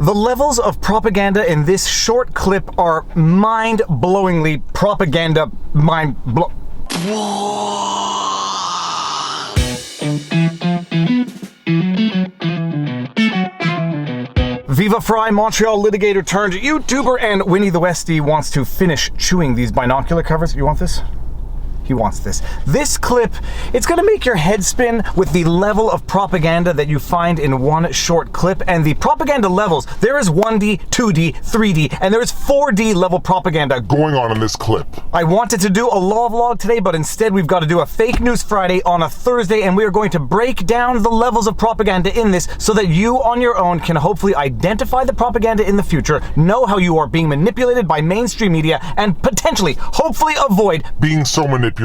The levels of propaganda in this short clip are mind-blowingly propaganda Viva Frei, Montreal litigator turned YouTuber, and Winnie the Westie wants to finish chewing these binocular covers. You want this? He wants this. This clip, it's gonna make your head spin with the level of propaganda that you find in one short clip. And the propaganda levels, there is 1D, 2D, 3D, and there is 4D level propaganda going on in this clip. I wanted to do a law vlog today, but instead we've got to do a Fake News Friday on a Thursday, and we are going to break down the levels of propaganda in this so that you on your own can hopefully identify the propaganda in the future, know how you are being manipulated by mainstream media, and potentially, hopefully avoid being so manipulated.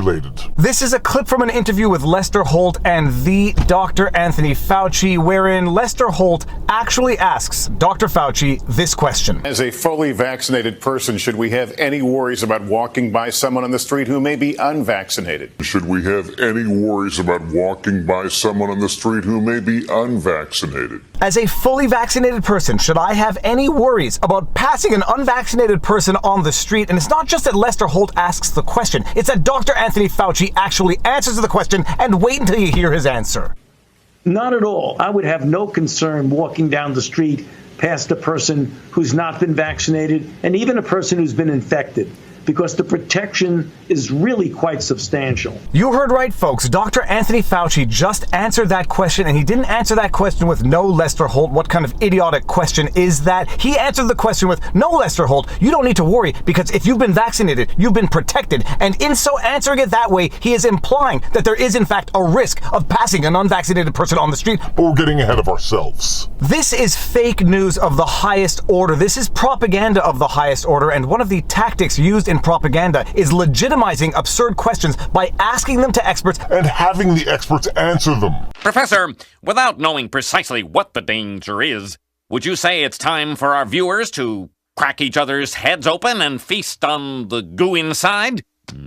This is a clip from an interview with Lester Holt and the Dr. Anthony Fauci, wherein Lester Holt actually asks Dr. Fauci this question. As a fully vaccinated person, should we have any worries about walking by someone on the street who may be unvaccinated? Should we have any worries about walking by someone on the street who may be unvaccinated? As a fully vaccinated person, should I have any worries about passing an unvaccinated person on the street? And it's not just that Lester Holt asks the question, it's that Dr. Anthony Fauci actually answers the question, and wait until you hear his answer. Not at all. I would have no concern walking down the street past a person who's not been vaccinated and even a person who's been infected, because the protection is really quite substantial. You heard right, folks. Dr. Anthony Fauci just answered that question, and he didn't answer that question with no Lester Holt. What kind of idiotic question is that? He answered the question with no Lester Holt. You don't need to worry, because if you've been vaccinated, you've been protected. And in so answering it that way, he is implying that there is in fact a risk of passing an unvaccinated person on the street. But we're getting ahead of ourselves. This is fake news of the highest order. This is propaganda of the highest order, and one of the tactics used in propaganda is legitimizing absurd questions by asking them to experts and having the experts answer them. Professor, without knowing precisely what the danger is, would you say it's time for our viewers to crack each other's heads open and feast on the goo inside?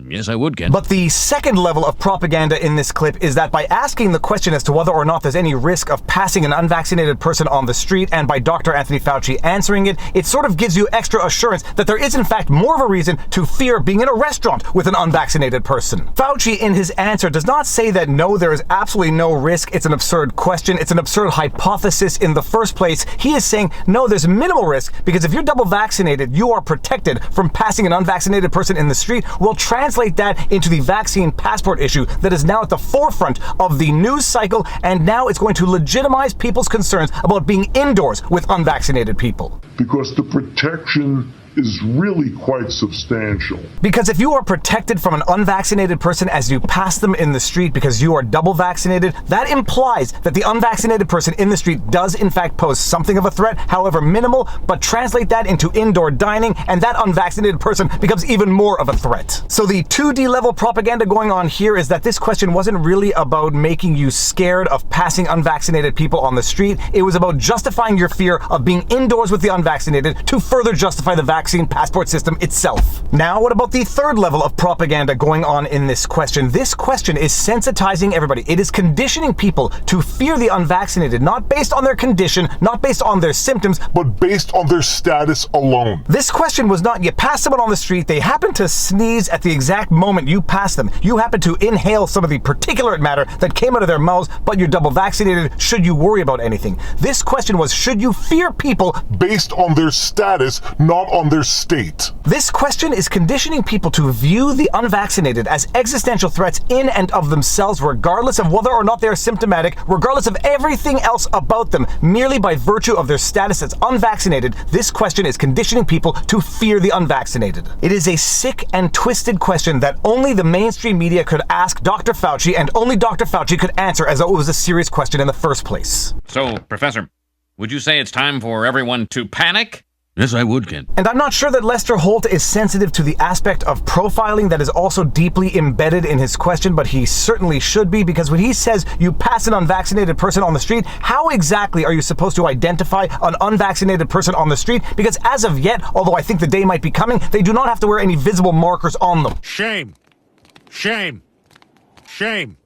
Yes, I would, Ken. But the second level of propaganda in this clip is that by asking the question as to whether or not there's any risk of passing an unvaccinated person on the street, and by Dr. Anthony Fauci answering it, it sort of gives you extra assurance that there is in fact more of a reason to fear being in a restaurant with an unvaccinated person. Fauci in his answer does not say that no, there is absolutely no risk, it's an absurd question, it's an absurd hypothesis in the first place. He is saying, no, there's minimal risk, because if you're double vaccinated, you are protected from passing an unvaccinated person in the street. We'll translate that into the vaccine passport issue that is now at the forefront of the news cycle, and now it's going to legitimize people's concerns about being indoors with unvaccinated people. Because the protection is really quite substantial. Because if you are protected from an unvaccinated person as you pass them in the street because you are double vaccinated, that implies that the unvaccinated person in the street does in fact pose something of a threat, however minimal, but translate that into indoor dining and that unvaccinated person becomes even more of a threat. So the 2D level propaganda going on here is that this question wasn't really about making you scared of passing unvaccinated people on the street. It was about justifying your fear of being indoors with the unvaccinated to further justify the vaccine passport system itself. Now, what about the third level of propaganda going on in this question? This question is sensitizing everybody. It is conditioning people to fear the unvaccinated, not based on their condition, not based on their symptoms, but based on their status alone. This question was not, you pass someone on the street, they happen to sneeze at the exact moment you pass them. You happen to inhale some of the particulate matter that came out of their mouths, but you're double vaccinated. Should you worry about anything? This question was, should you fear people based on their status, not on their state? This question is conditioning people to view the unvaccinated as existential threats in and of themselves, regardless of whether or not they are symptomatic, regardless of everything else about them, merely by virtue of their status as unvaccinated. This question is conditioning people to fear the unvaccinated. It is a sick and twisted question that only the mainstream media could ask Dr. Fauci, and only Dr. Fauci could answer as though it was a serious question in the first place. So, Professor, would you say it's time for everyone to panic? Yes, I would, Ken. And I'm not sure that Lester Holt is sensitive to the aspect of profiling that is also deeply embedded in his question, but he certainly should be, because when he says you pass an unvaccinated person on the street, how exactly are you supposed to identify an unvaccinated person on the street? Because as of yet, although I think the day might be coming, they do not have to wear any visible markers on them. Shame. Shame. Shame.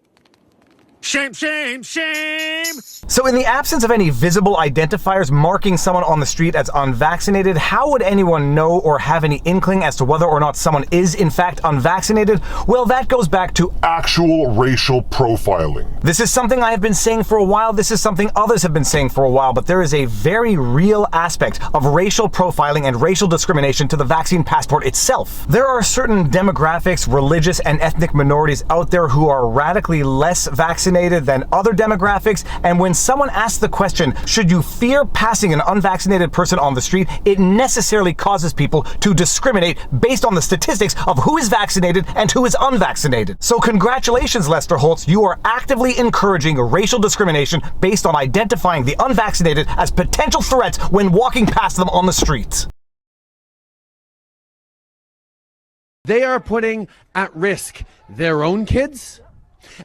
Shame, shame, shame! So in the absence of any visible identifiers marking someone on the street as unvaccinated, how would anyone know or have any inkling as to whether or not someone is in fact unvaccinated? Well, that goes back to Actual racial profiling. this is something I have been saying for a while, this is something others have been saying for a while, but there is a very real aspect of racial profiling and racial discrimination to the vaccine passport itself. There are certain demographics, religious and ethnic minorities out there who are radically less vaccinated than other demographics, and when someone asks the question, should you fear passing an unvaccinated person on the street, it necessarily causes people to discriminate based on the statistics of who is vaccinated and who is unvaccinated. So congratulations, Lester Holt, you are actively encouraging racial discrimination based on identifying the unvaccinated as potential threats when walking past them on the street. They are putting at risk their own kids,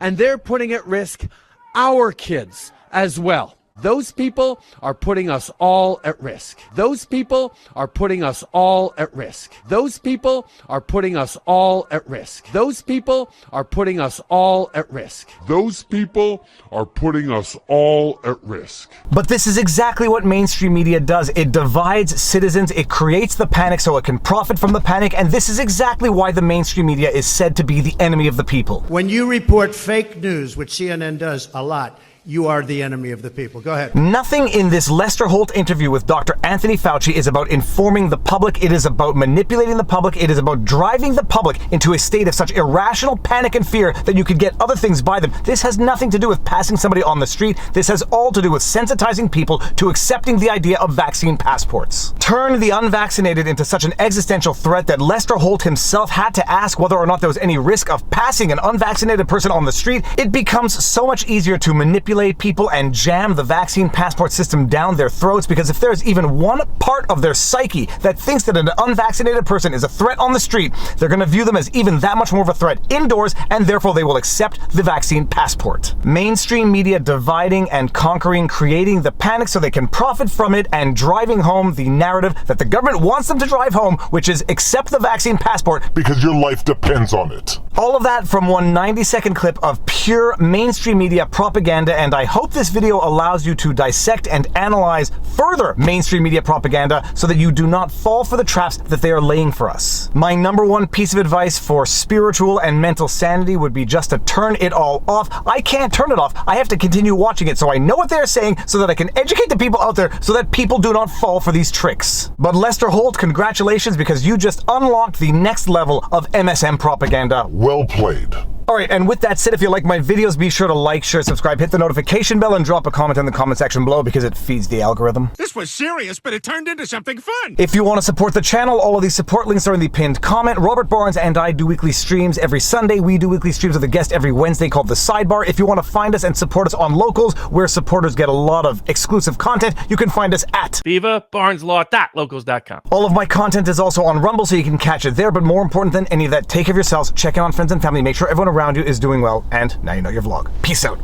and they're putting at risk our kids as well. Those people are putting us all at risk. Those people are putting us all at risk. Those people are putting us all at risk. Those people are putting us all at risk. Those people are putting us all at risk. But this is exactly what mainstream media does. It divides citizens, it creates the panic so it can profit from the panic, and this is exactly why the mainstream media is said to be the enemy of the people. When you report fake news, which CNN does a lot, you are the enemy of the people. Go ahead. Nothing in this Lester Holt interview with Dr. Anthony Fauci is about informing the public. It is about manipulating the public. It is about driving the public into a state of such irrational panic and fear that you could get other things by them. This has nothing to do with passing somebody on the street. This has all to do with sensitizing people to accepting the idea of vaccine passports. Turn the unvaccinated into such an existential threat that Lester Holt himself had to ask whether or not there was any risk of passing an unvaccinated person on the street. It becomes so much easier to manipulate people and jam the vaccine passport system down their throats, because if there's even one part of their psyche that thinks that an unvaccinated person is a threat on the street, they're going to view them as even that much more of a threat indoors, and therefore they will accept the vaccine passport. Mainstream media dividing and conquering, creating the panic so they can profit from it, and driving home the narrative that the government wants them to drive home, which is accept the vaccine passport Because your life depends on it. All of that from one 90-second clip of pure mainstream media propaganda, and I hope this video allows you to dissect and analyze further mainstream media propaganda so that you do not fall for the traps that they are laying for us. My number one piece of advice for spiritual and mental sanity would be just to turn it all off. I can't turn it off. I have to continue watching it so I know what they're saying so that I can educate the people out there so that people do not fall for these tricks. But Lester Holt, congratulations, because you just unlocked the next level of MSM propaganda. Well played. Alright, and with that said, if you like my videos, be sure to like, share, subscribe, hit the notification bell, and drop a comment in the comment section below because it feeds the algorithm. This was serious, but it turned into something fun. If you want to support the channel, all of these support links are in the pinned comment. Robert Barnes and I do weekly streams every Sunday. We do weekly streams with a guest every Wednesday called The Sidebar. If you want to find us and support us on Locals, where supporters get a lot of exclusive content, you can find us at VivaBarnesLaw.locals.com. All of my content is also on Rumble, so you can catch it there, but more important than any of that, take care of yourselves, check in on friends and family, make sure everyone around you is doing well, and now you know your vlog. Peace out.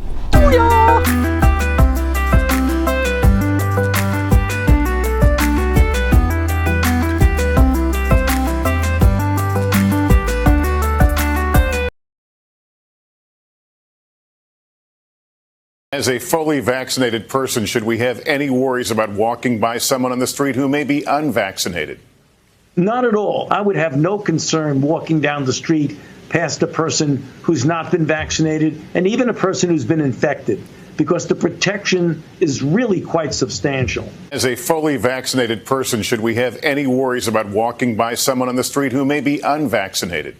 As a fully vaccinated person, should we have any worries about walking by someone on the street who may be unvaccinated? Not at all. I would have no concern walking down the street past a person who's not been vaccinated and even a person who's been infected, because the protection is really quite substantial. As a fully vaccinated person, should we have any worries about walking by someone on the street who may be unvaccinated?